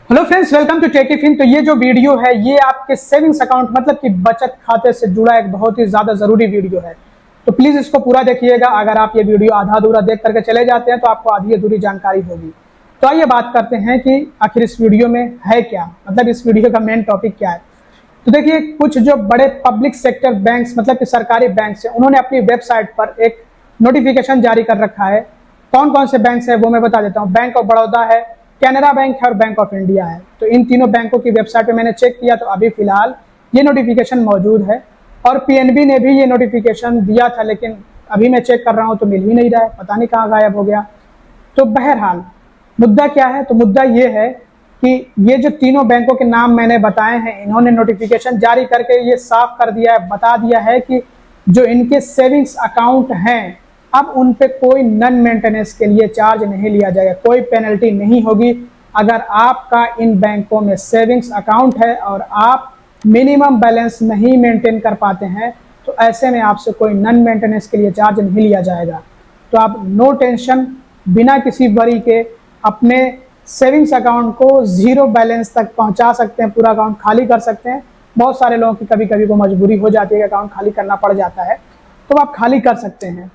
Hello friends, welcome to Techifin. तो ये जो वीडियो है ये आपके सेविंग्स अकाउंट मतलब कि बचत खाते से जुड़ा एक बहुत ही ज्यादा जरूरी वीडियो है। तो प्लीज इसको पूरा देखिएगा। अगर आप ये वीडियो आधा अधूरा देख करके चले जाते हैं तो आपको आधी अधूरी जानकारी होगी। तो आइए बात करते हैं कि आखिर इस वीडियो में है क्या, मतलब इस वीडियो का मेन टॉपिक क्या है। तो देखिए, कुछ जो बड़े पब्लिक सेक्टर बैंक्स मतलब कि सरकारी बैंक है, उन्होंने अपनी वेबसाइट पर एक नोटिफिकेशन जारी कर रखा है। कौन कौन से बैंक है वो मैं बता देता हूँ। बैंक ऑफ बड़ौदा है, कैनरा बैंक है और बैंक ऑफ इंडिया है। तो इन तीनों बैंकों की वेबसाइट पे मैंने चेक किया तो अभी फिलहाल ये नोटिफिकेशन मौजूद है। और पीएनबी ने भी ये नोटिफिकेशन दिया था, लेकिन अभी मैं चेक कर रहा हूँ तो मिल ही नहीं रहा है, पता नहीं कहाँ गायब हो गया। तो बहरहाल मुद्दा क्या है, तो मुद्दा ये है कि ये जो तीनों बैंकों के नाम मैंने बताए हैं, इन्होंने नोटिफिकेशन जारी करके ये साफ कर दिया है, बता दिया है कि जो इनके सेविंग्स अकाउंट हैं अब उन पे कोई नन मेंटेनेंस के लिए चार्ज नहीं लिया जाएगा, कोई पेनल्टी नहीं होगी। अगर आपका इन बैंकों में सेविंग्स अकाउंट है और आप मिनिमम बैलेंस नहीं मेंटेन कर पाते हैं तो ऐसे में आपसे कोई नन मेंटेनेंस के लिए चार्ज नहीं लिया जाएगा। तो आप नो टेंशन, बिना किसी वरी के अपने सेविंग्स अकाउंट को जीरो बैलेंस तक पहुंचा सकते हैं, पूरा अकाउंट खाली कर सकते हैं। बहुत सारे लोगों की कभी कभी को मजबूरी हो जाती है कि अकाउंट खाली करना पड़ जाता है, तो आप खाली कर सकते हैं।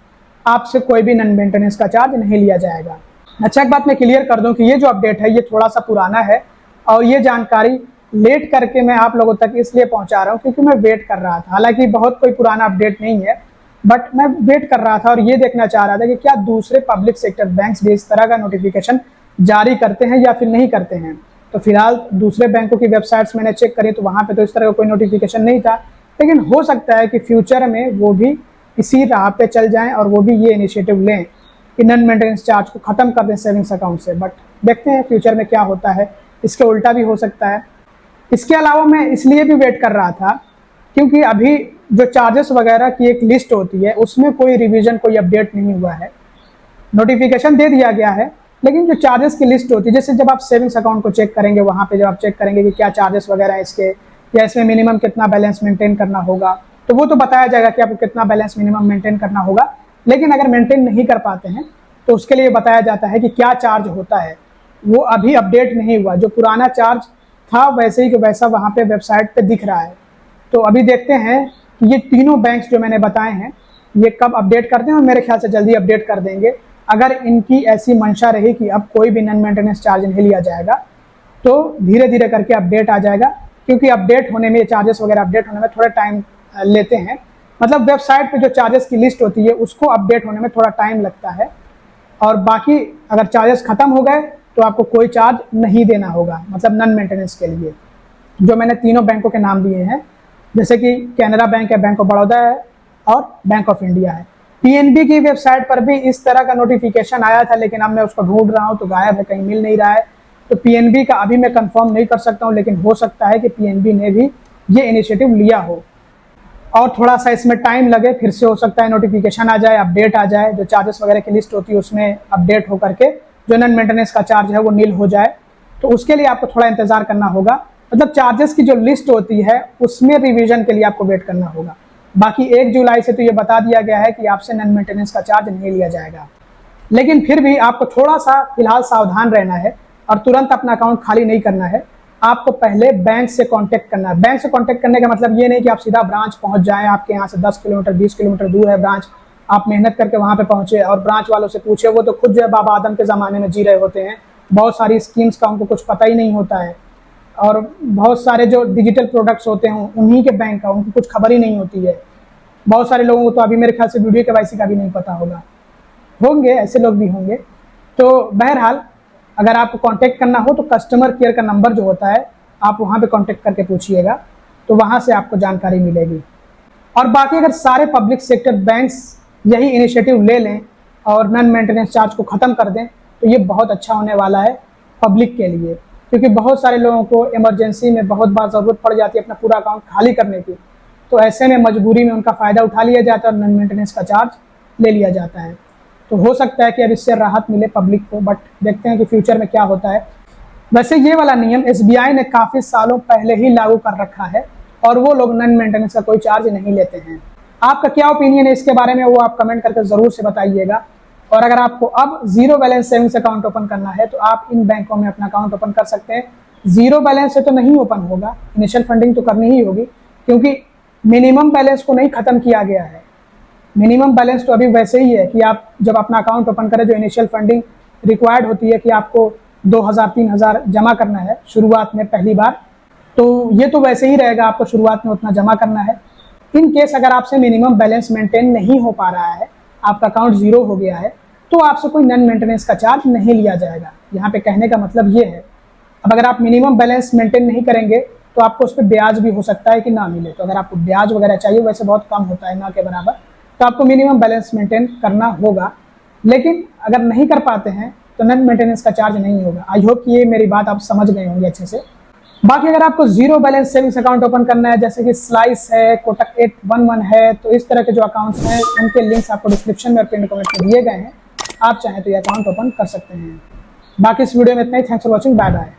आपसे कोई भी नन मेंटेनेंस का चार्ज नहीं लिया जाएगा। अच्छा, एक बात मैं क्लियर कर दूं कि ये जो अपडेट है ये थोड़ा सा पुराना है और ये जानकारी लेट करके मैं आप लोगों तक इसलिए पहुंचा रहा हूं क्योंकि मैं वेट कर रहा था। हालांकि बहुत कोई पुराना अपडेट नहीं है, बट मैं वेट कर रहा था और ये देखना चाह रहा था कि क्या दूसरे पब्लिक सेक्टर बैंक्स भी इस तरह का नोटिफिकेशन जारी करते हैं या फिर नहीं करते हैं। तो फिलहाल दूसरे बैंकों की वेबसाइट्स मैंने चेक करी तो वहां पे तो इस तरह का कोई नोटिफिकेशन नहीं था, लेकिन हो सकता है कि फ्यूचर में वो भी इसी राह पे चल जाएं और वो भी ये इनिशिएटिव लें कि नन मेंटेनेंस चार्ज को खत्म कर दें सेविंग्स अकाउंट से। बट देखते हैं फ्यूचर में क्या होता है, इसके उल्टा भी हो सकता है। इसके अलावा मैं इसलिए भी वेट कर रहा था क्योंकि अभी जो चार्जेस वगैरह की एक लिस्ट होती है उसमें कोई रिवीजन, कोई अपडेट नहीं हुआ है। नोटिफिकेशन दे दिया गया है, लेकिन जो चार्जेस की लिस्ट होती है, जैसे जब आप सेविंग्स अकाउंट को चेक करेंगे वहां पे जब आप चेक करेंगे कि क्या चार्जेस वगैरह है इसके, या इसमें मिनिमम कितना बैलेंस मेंटेन करना होगा, तो वो तो बताया जाएगा कि आपको कितना बैलेंस मिनिमम मेंटेन करना होगा। लेकिन अगर मेंटेन नहीं कर पाते हैं तो उसके लिए बताया जाता है कि क्या चार्ज होता है। वो अभी अपडेट नहीं हुआ, जो पुराना चार्ज था वैसे ही कि वैसा वहां पे वेबसाइट पे दिख रहा है। तो अभी देखते हैं कि ये तीनों बैंक्स जो मैंने बताए हैं ये कब अपडेट करते हैं, और मेरे ख्याल से जल्दी अपडेट कर देंगे। अगर इनकी ऐसी मंशा रही कि अब कोई भी नन मेंटेनेंस चार्ज नहीं लिया जाएगा तो धीरे धीरे करके अपडेट आ जाएगा, क्योंकि अपडेट होने में, चार्जेस वगैरह अपडेट होने में थोड़ा टाइम लेते हैं। मतलब वेबसाइट पे जो चार्जेस की लिस्ट होती है उसको अपडेट होने में थोड़ा टाइम लगता है, और बाकी अगर चार्जेस खत्म हो गए तो आपको कोई चार्ज नहीं देना होगा, मतलब नन मेंटेनेंस के लिए। जो मैंने तीनों बैंकों के नाम दिए हैं, जैसे कि कैनरा बैंक है, बैंक ऑफ बड़ौदा है और बैंक ऑफ इंडिया है। पीएनबी की वेबसाइट पर भी इस तरह का नोटिफिकेशन आया था, लेकिन अब मैं उसको ढूंढ रहा हूं तो गायब है, कहीं मिल नहीं रहा है। तो पीएनबी का अभी मैं कंफर्म नहीं कर सकता हूं, लेकिन हो सकता है कि पीएनबी ने भी ये इनिशिएटिव लिया हो और थोड़ा सा इसमें टाइम लगे। फिर से हो सकता है नोटिफिकेशन आ जाए, अपडेट आ जाए, जो चार्जेस वगैरह की लिस्ट होती है उसमें अपडेट होकर के जो नन मेंटेनेंस का चार्ज है वो नील हो जाए। तो उसके लिए आपको थोड़ा इंतजार करना होगा। मतलब चार्जेस की जो लिस्ट होती है उसमें रिवीजन के लिए आपको वेट करना होगा। बाकी 1 जुलाई से तो ये बता दिया गया है कि आपसे नन मेंटेनेंस का चार्ज नहीं लिया जाएगा, लेकिन फिर भी आपको थोड़ा सा फिलहाल सावधान रहना है और तुरंत अपना अकाउंट खाली नहीं करना है। आपको पहले बैंक से कांटेक्ट करना है। बैंक से कांटेक्ट करने का मतलब ये नहीं कि आप सीधा ब्रांच पहुंच जाएं, आपके यहाँ से 10 किलोमीटर 20 किलोमीटर दूर है ब्रांच, आप मेहनत करके वहां पे पहुंचे और ब्रांच वालों से पूछे। वो तो खुद जो है बाबा आदम के ज़माने में जी रहे होते हैं, बहुत सारी स्कीम्स का उनको कुछ पता ही नहीं होता है, और बहुत सारे जो डिजिटल प्रोडक्ट्स होते हैं उन्हीं के बैंक का उनको कुछ खबर ही नहीं होती है। बहुत सारे लोगों को तो अभी मेरे ख्याल से वीडियो केवाईसी का भी नहीं पता होंगे, ऐसे लोग भी होंगे। तो बहरहाल अगर आपको कांटेक्ट करना हो तो कस्टमर केयर का नंबर जो होता है आप वहां पे कांटेक्ट करके पूछिएगा, तो वहां से आपको जानकारी मिलेगी। और बाकी अगर सारे पब्लिक सेक्टर बैंक्स यही इनिशिएटिव ले लें और नन मेंटेनेंस चार्ज को ख़त्म कर दें तो ये बहुत अच्छा होने वाला है पब्लिक के लिए, क्योंकि बहुत सारे लोगों को इमरजेंसी में बहुत बार ज़रूरत पड़ जाती है अपना पूरा अकाउंट खाली करने की। तो ऐसे में मजबूरी में उनका फ़ायदा उठा लिया जाता है और नन मेंटेनेंस का चार्ज ले लिया जाता है। तो हो सकता है कि अब इससे राहत मिले पब्लिक को, बट देखते हैं कि फ्यूचर में क्या होता है। वैसे ये वाला नियम एसबीआई ने काफ़ी सालों पहले ही लागू कर रखा है और वो लोग नन मेंटेनेंस का कोई चार्ज नहीं लेते हैं। आपका क्या ओपिनियन है इसके बारे में वो आप कमेंट करके ज़रूर से बताइएगा। और अगर आपको अब zero balance savings account open करना है तो आप इन बैंकों में अपना अकाउंट ओपन कर सकते हैं। जीरो बैलेंस से तो नहीं ओपन होगा, इनिशियल फंडिंग तो करनी ही होगी, क्योंकि मिनिमम बैलेंस को नहीं खत्म किया गया है। मिनिमम बैलेंस तो अभी वैसे ही है कि आप जब अपना अकाउंट ओपन करें, जो इनिशियल फंडिंग रिक्वायर्ड होती है कि आपको 2000-3000 जमा करना है शुरुआत में पहली बार, तो ये तो वैसे ही रहेगा, आपको शुरुआत में उतना जमा करना है। इन केस अगर आपसे मिनिमम बैलेंस मेंटेन नहीं हो पा रहा है, आपका अकाउंट जीरो हो गया है, तो आपसे कोई नॉन मेंटेनेंस का चार्ज नहीं लिया जाएगा। यहाँ पे कहने का मतलब ये है। अब अगर आप मिनिमम बैलेंस मेंटेन नहीं करेंगे तो आपको उस पर ब्याज भी हो सकता है कि ना मिले। तो अगर आपको ब्याज वगैरह चाहिए, वैसे बहुत कम होता है, ना के बराबर, तो आपको मिनिमम बैलेंस मेंटेन करना होगा। लेकिन अगर नहीं कर पाते हैं तो नॉन मेंटेनेंस का चार्ज नहीं होगा। आई होप कि ये मेरी बात आप समझ गए होंगे अच्छे से। बाकी अगर आपको zero balance savings account open करना है, जैसे कि स्लाइस है, कोटक 811 है, तो इस तरह के जो अकाउंट्स हैं उनके लिंक्स आपको डिस्क्रिप्शन में और पिन कमेंट में दिए गए हैं। आप चाहें तो ये अकाउंट ओपन कर सकते हैं। बाकी इस वीडियो में इतना ही। Thanks for watching. Bye bye.